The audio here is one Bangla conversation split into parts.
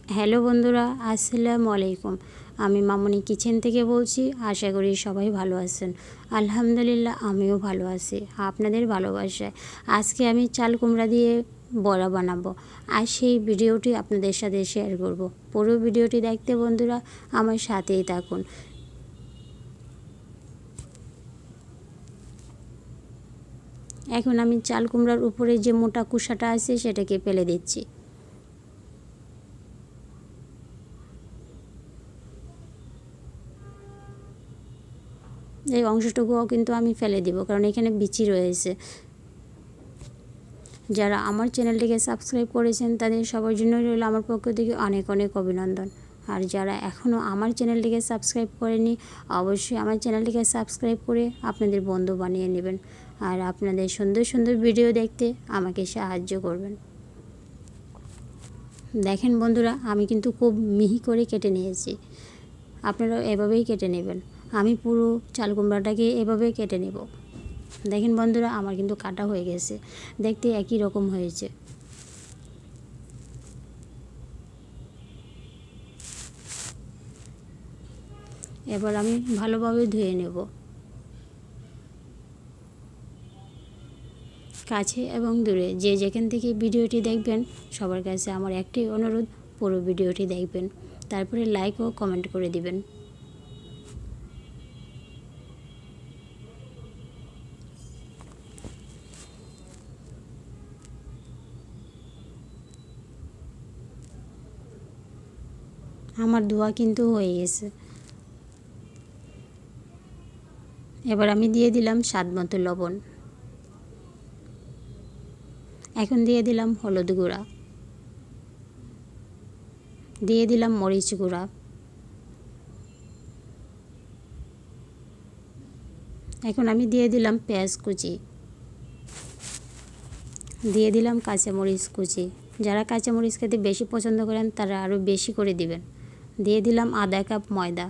হ্যালো বন্ধুরা, আসসালামু আলাইকুম। আমি মামনি কিচেন থেকে বলছি। আশা করি সবাই ভালো আছেন। আলহামদুলিল্লাহ, আমিও ভালো আছি আপনাদের ভালোবাসায়। আজকে আমি চাল কুমড়া দিয়ে বড়া বানাবো, আর সেই ভিডিওটি আপনাদের সাথে শেয়ার করব। পুরো ভিডিওটি দেখতে বন্ধুরা আমার সাথেই থাকুন। এখন আমি চাল কুমড়ার উপরে যে মোটা কুসাটা আছে সেটাকে ফেলে দিচ্ছি। এই অংশটুকুও কিন্তু আমি ফেলে দিব, কারণ এখানে বিচি রয়েছে। যারা আমার চ্যানেলটিকে সাবস্ক্রাইব করেছেন তাদের সবার জন্য রইল আমার পক্ষ থেকে অনেক অনেক অভিনন্দন। আর যারা এখনও আমার চ্যানেলটিকে সাবস্ক্রাইব করেনি, অবশ্যই আমার চ্যানেলটিকে সাবস্ক্রাইব করে আপনাদের বন্ধু বানিয়ে নেবেন, আর আপনাদের সুন্দর সুন্দর ভিডিও দেখতে আমাকে সাহায্য করবেন। দেখেন বন্ধুরা, আমি কিন্তু খুব মিহি করে কেটে নিয়েছি। আপনারা এভাবেই কেটে নেবেন। আমি পুরো চাল কুমড়াটাকে এভাবে কেটে নেব। দেখেন বন্ধুরা, আমার কিন্তু কাটা হয়ে গেছে, দেখতে একই রকম হয়েছে। এবার আমি ভালোভাবে ধুয়ে নেব। কাছে এবং দূরে যে যেখান থেকে ভিডিওটি দেখবেন, সবার কাছে আমার একটাই অনুরোধ, পুরো ভিডিওটি দেখবেন, তারপরে লাইক ও কমেন্ট করে দিবেন। আমার ধোয়া কিন্তু হয়ে গেছে। এবার আমি দিয়ে দিলাম স্বাদ মতো লবণ। এখন দিয়ে দিলাম হলুদ গুঁড়া, দিয়ে দিলাম মরিচ গুঁড়া, এখন আমি দিয়ে দিলাম পেঁয়াজ কুচি, দিয়ে দিলাম কাঁচামরিচ কুচি। যারা কাঁচামরিচ খেতে বেশি পছন্দ করেন তারা আরও বেশি করে দিবেন। দিয়ে দিলাম আধা কাপ ময়দা।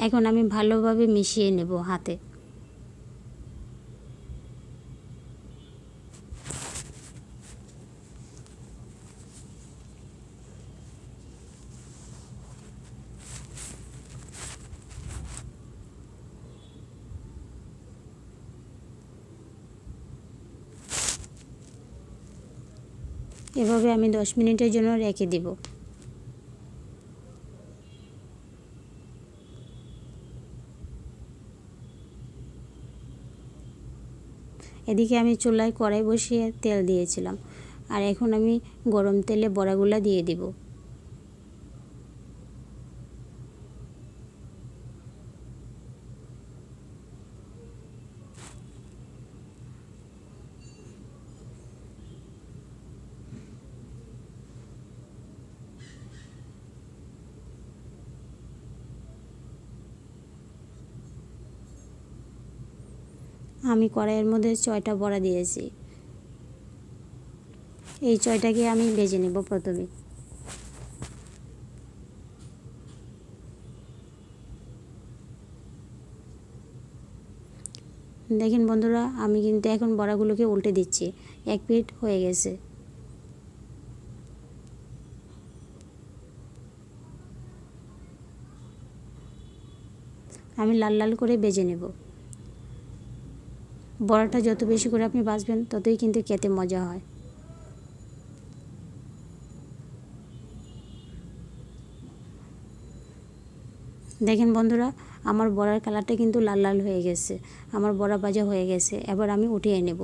এখন আমি ভালোভাবে মিশিয়ে নেব হাতে। এভাবে আমি 10 মিনিটের জন্য রেখে দিব। এদিকে আমি চুলায় কড়াই বসিয়ে তেল দিয়েছিলাম, আর এখন আমি গরম তেলে বড়াগুলা দিয়ে দিব। আমি কড়াইয়ের মধ্যে 6টা বড়া দিয়েছি। এই 6টাকে আমি ভেজে নেব প্রথমে। দেখেন বন্ধুরা, আমি কিন্তু এখন বড়াগুলোকে উল্টে দিচ্ছি। এক পিঠ হয়ে গেছে। আমি লাল লাল করে ভেজে নেব। বড়াটা যত বেশি করে আপনি ভাজবেন ততই কিন্তু খেতে মজা হয়। দেখেন বন্ধুরা, আমার বড়ার কালারটা কিন্তু লাল লাল হয়ে গেছে। আমার বড়া ভাজা হয়ে গেছে। এবার আমি উঠিয়ে নেব।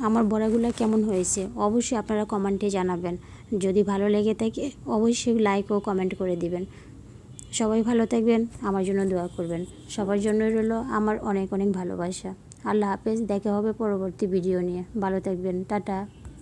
আমার বড়াগুলো কেমন হয়েছে অবশ্যই আপনারা কমেন্টে জানাবেন। যদি ভালো লেগে থাকে অবশ্যই লাইক ও কমেন্ট করে দিবেন। সবাই ভালো থাকবেন, আমার জন্য দোয়া করবেন। সবার জন্য রইল আমার অনেক অনেক ভালোবাসা। আল্লাহ হাফেজ, দেখা হবে পরবর্তী ভিডিও নিয়ে। ভালো থাকবেন, টাটা।